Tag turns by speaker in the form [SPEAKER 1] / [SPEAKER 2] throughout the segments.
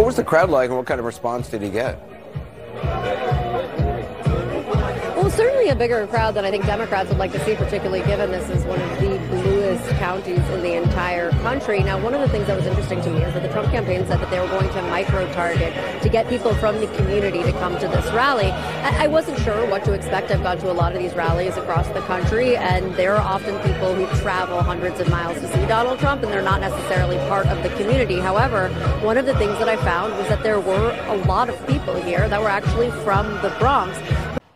[SPEAKER 1] what was the crowd like, and what kind of response did he get?
[SPEAKER 2] Well, certainly a bigger crowd than I think Democrats would like to see, particularly given this is one of the bluest counties in the entire country. Now, one of the things that was interesting to me is that the Trump campaign said that they were going to micro-target to get people from the community to come to this rally. I wasn't sure what to expect. I've gone to a lot of these rallies across the country, and there are often people who travel hundreds of miles to see Donald Trump, and they're not necessarily part of the community. However, one of the things that I found was that there were a lot of people here that were actually from the Bronx.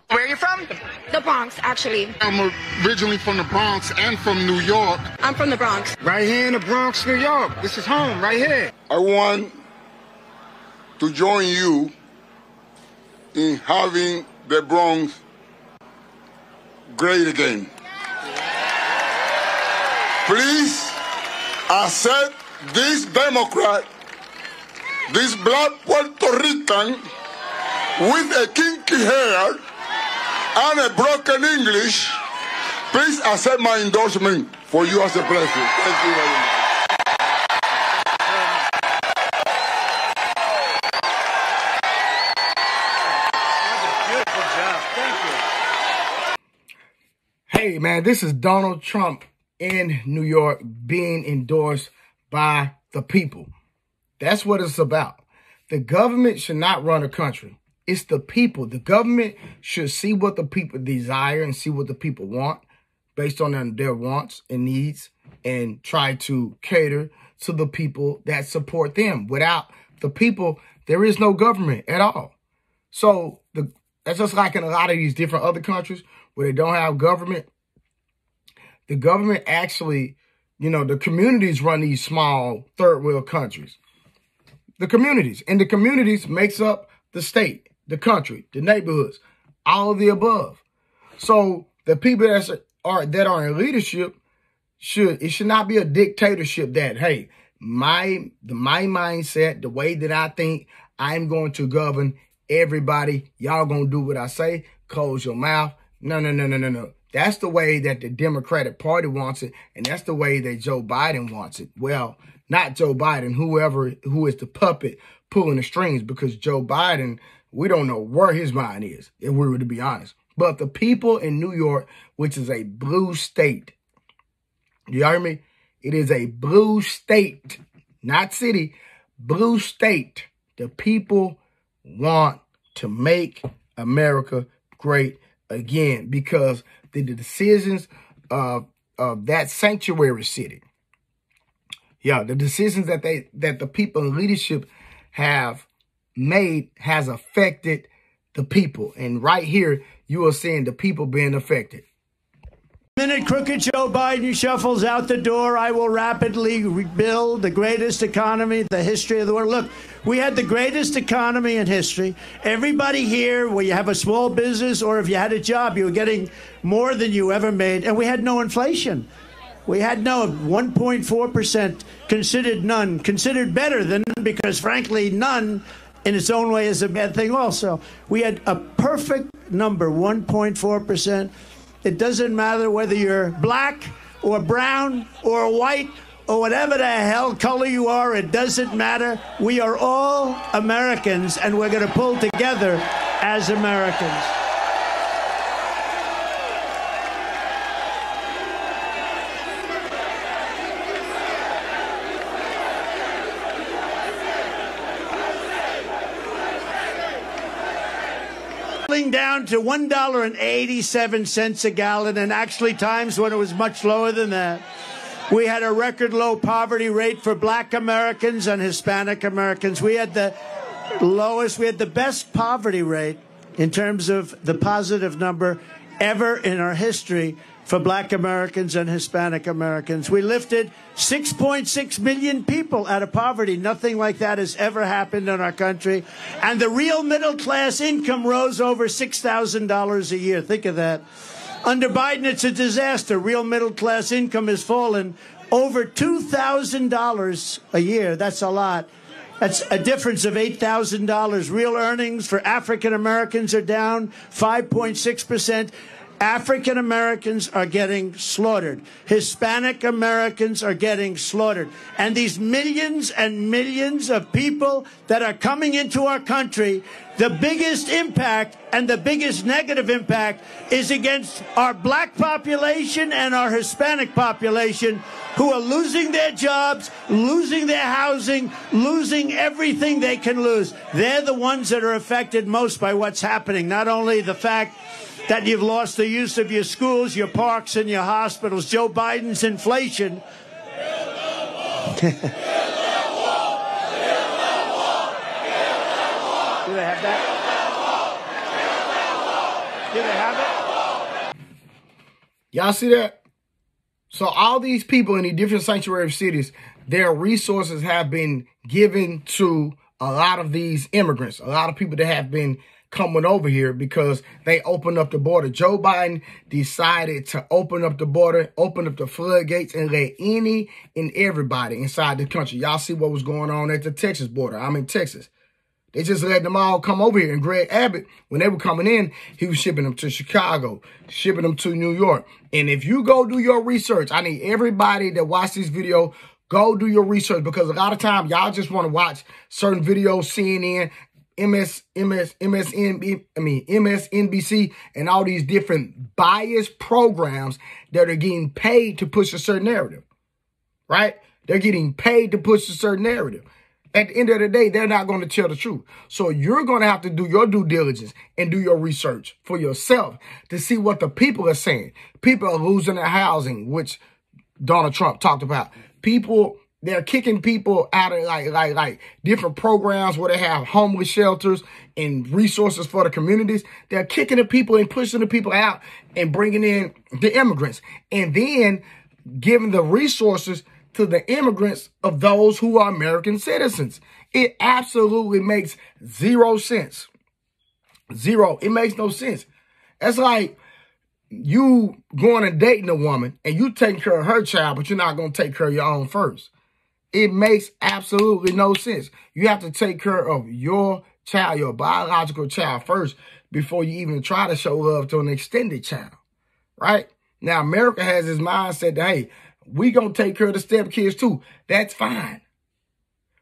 [SPEAKER 3] Where are you from?
[SPEAKER 4] The Bronx, actually.
[SPEAKER 5] I'm originally from the Bronx and from New York.
[SPEAKER 4] I'm from the Bronx.
[SPEAKER 5] Right here in the Bronx, New York. This is home, right here.
[SPEAKER 6] I want to join you in having the Bronx great again. Please accept this Democrat, this black Puerto Rican with a kinky hair and a broken English. Please accept my endorsement for you as a president. Thank you very much.
[SPEAKER 7] Beautiful job. Thank you.
[SPEAKER 8] Hey, man, this is Donald Trump in New York being endorsed by the people. That's what it's about. The government should not run a country. It's the people. The government should see what the people desire and see what the people want based on their wants and needs and try to cater to the people that support them. Without the people, there is no government at all. So that's just like in a lot of these different other countries where they don't have government. The government actually, the communities run these small third world countries. The communities. And the communities makes up the state, the country, the neighborhoods, all of the above. So the people that are in leadership it should not be a dictatorship that, hey, my mindset, the way that I think I'm going to govern everybody, y'all gonna do what I say, close your mouth. No. That's the way that the Democratic Party wants it, and that's the way that Joe Biden wants it. Well, not Joe Biden, who is the puppet pulling the strings, because Joe Biden, we don't know where his mind is, if we were to be honest. But the people in New York, which is a blue state, you hear me? It is a blue state, not city, blue state. The people want to make America great again because the decisions of that sanctuary city, the decisions that the people in leadership have made has affected the people. And right here, you are seeing the people being affected.
[SPEAKER 7] The minute crooked Joe Biden shuffles out the door, I will rapidly rebuild the greatest economy in the history of the world. Look, we had the greatest economy in history. Everybody here, where you have a small business or if you had a job, you were getting more than you ever made. And we had no inflation. We had no 1.4%, considered none, considered better than none, because frankly, none in its own way is a bad thing also. We had a perfect number, 1.4%. It doesn't matter whether you're black or brown or white or whatever the hell color you are. It doesn't matter. We are all Americans, and we're going to pull together as Americans. Down to $1.87 a gallon, and actually times when it was much lower than that. We had a record low poverty rate for black Americans and Hispanic Americans. We had the best poverty rate in terms of the positive number ever in our history for black Americans and Hispanic Americans. We lifted 6.6 million people out of poverty. Nothing like that has ever happened in our country. And the real middle class income rose over $6,000 a year. Think of that. Under Biden, it's a disaster. Real middle class income has fallen over $2,000 a year. That's a lot. That's a difference of $8,000. Real earnings for African Americans are down 5.6%. African Americans are getting slaughtered. Hispanic Americans are getting slaughtered. And these millions and millions of people that are coming into our country, the biggest impact and the biggest negative impact is against our black population and our Hispanic population, who are losing their jobs, losing their housing, losing everything they can lose. They're the ones that are affected most by what's happening. Not only the fact that you've lost the use of your schools, your parks, and your hospitals. Joe Biden's inflation. Do they have that? Do they have it?
[SPEAKER 8] Y'all see that? So all these people in the different sanctuary cities, their resources have been given to a lot of these immigrants, a lot of people that have been coming over here because they opened up the border. Joe Biden decided to open up the border, open up the floodgates, and let any and everybody inside the country. Y'all see what was going on at the Texas border. I'm in Texas. They just let them all come over here. And Greg Abbott, when they were coming in, he was shipping them to Chicago, shipping them to New York. And if you go do your research, I need everybody that watch this video, go do your research, because a lot of times y'all just want to watch certain videos, CNN, MSNBC, and all these different biased programs that are getting paid to push a certain narrative, right? They're getting paid to push a certain narrative. At the end of the day, they're not going to tell the truth. So you're going to have to do your due diligence and do your research for yourself to see what the people are saying. People are losing their housing, which Donald Trump talked about. People, they're kicking people out of like different programs where they have homeless shelters and resources for the communities. They're kicking the people and pushing the people out and bringing in the immigrants, and then giving the resources to the immigrants of those who are American citizens. It absolutely makes zero sense. Zero. It makes no sense. That's like you going and dating a woman and you taking care of her child, but you're not going to take care of your own first. It makes absolutely no sense. You have to take care of your child, your biological child first, before you even try to show love to an extended child, right? Now, America has this mindset that, hey, we going to take care of the stepkids too. That's fine.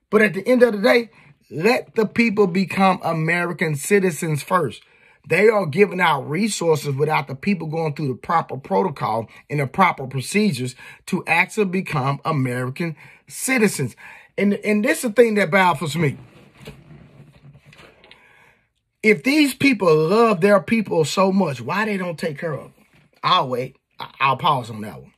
[SPEAKER 8] But at the end of the day, let the people become American citizens first. They are giving out resources without the people going through the proper protocol and the proper procedures to actually become American citizens. And this is the thing that baffles me. If these people love their people so much, why they don't take care of them? I'll wait. I'll pause on that one.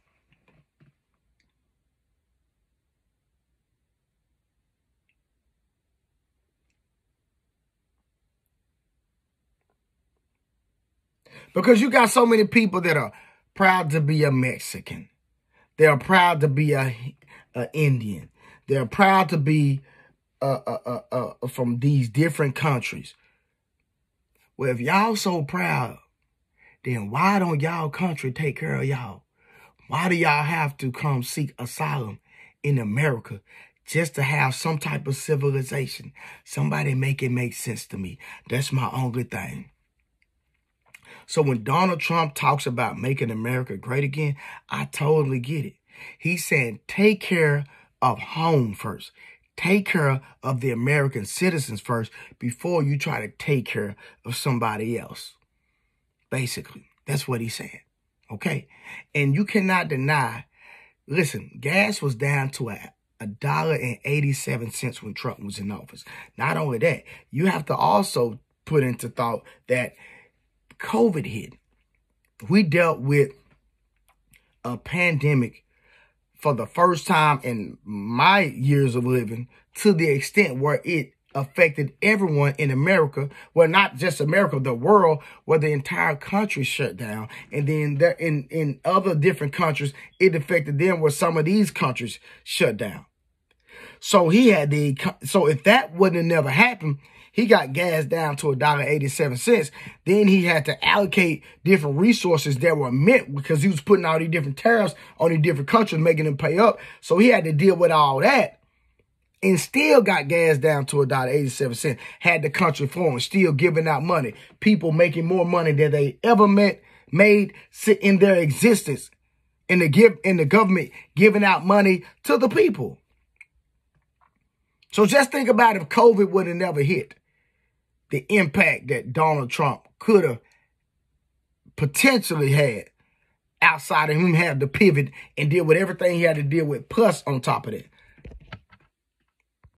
[SPEAKER 8] Because you got so many people that are proud to be a Mexican. They're proud to be a Indian. They're proud to be from these different countries. Well, if y'all so proud, then why don't y'all country take care of y'all? Why do y'all have to come seek asylum in America just to have some type of civilization? Somebody make it make sense to me. That's my only thing. So when Donald Trump talks about making America great again, I totally get it. He's saying take care of home first. Take care of the American citizens first before you try to take care of somebody else. Basically, that's what he's saying. Okay? And you cannot deny, listen, gas was down to $1.87 when Trump was in office. Not only that, you have to also put into thought that COVID hit. We dealt with a pandemic for the first time in my years of living, to the extent where it affected everyone in America. Well, not just America, the world, where the entire country shut down. And then there, in other different countries, it affected them where some of these countries shut down. So so if that wouldn't have never happened, he got gas down to $1.87. Then he had to allocate different resources that were meant, because he was putting all these different tariffs on these different countries, making them pay up. So he had to deal with all that and still got gas down to $1.87. Had the country flowing, still giving out money. People making more money than they ever met made in their existence in the government giving out money to the people. So just think about if COVID would have never hit, the impact that Donald Trump could have potentially had outside of him having to pivot and deal with everything he had to deal with, plus on top of that.